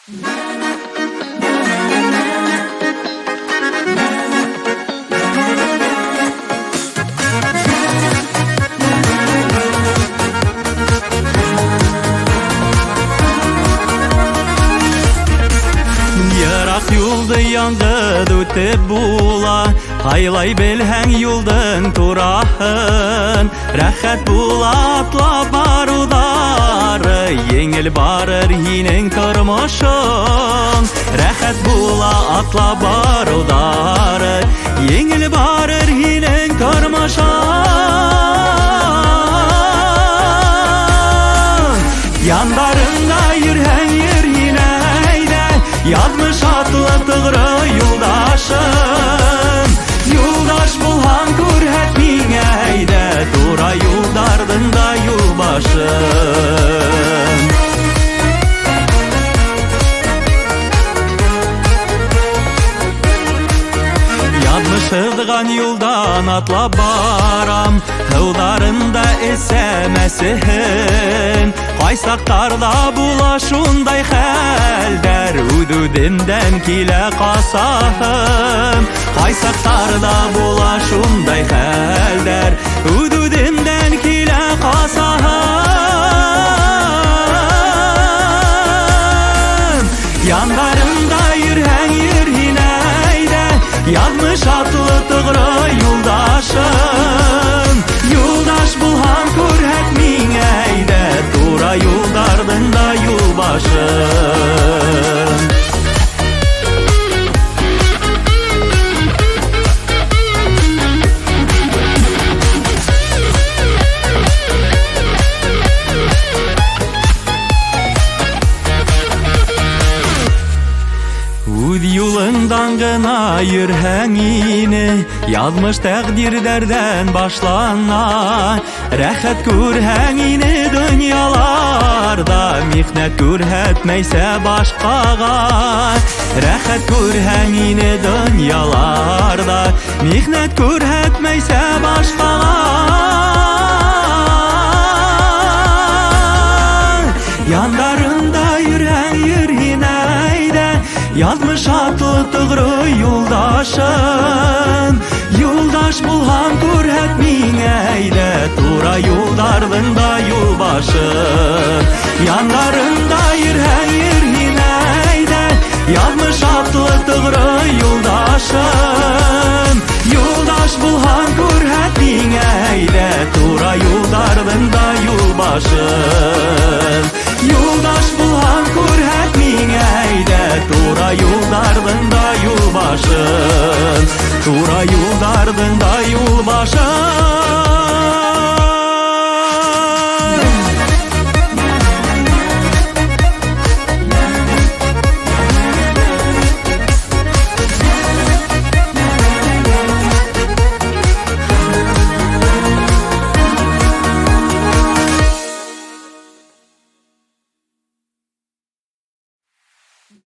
Yırak yolda yangıd ötüp bula, Haylay belhen yoldan turahın. Rəxət bula atlap barudar, Yengil barır hinin turmuşun. Rəxət bula atlap barudar, Yengil barır hinin turmuşun. Yanlarında yürhen yürhineyde, Yazmış atlı tığrı yoldaşım. Yoldaş bulhan kurhet mineyde, Tura yoldardında yolbaşım. Sığdığan yoldan atla baram, Hıvlarında esemesihin. Qaysaqtarda bulaşunday xəlder, Ududimden kile qasahım. Qaysaqtarda bulaşunday xəlder, Ududimden kile qasahım. Yanlarında yürhen yürhineyde, Yazmış atlı tığrı yoldaşım. Yoldaş bulhan kurhet mineyde, Tura yoldardında yolbaşım. Yolundan gına yürhenini, Yazmış təqdirlərdən başlana. Rəxət görhənini dünyalarda, Mixnət görhətməysə başqağa. Rəxət görhənini dünyalarda, Mixnət görhətməysə başqağa. Yanlarında yürhen yürhineyde, Yazmış atlı tığrı yoldaşım. Yoldaş bulhan kurhet mineyde, Tura yoldardında yolbaşım. Yanlarında yürhen yürhineyde, Yazmış atlı tığrı yoldaşım. Yoldaş bulhan kurhet mineyde, Tura yoldardında yolbaşım. Yoldaş bulhan kurhet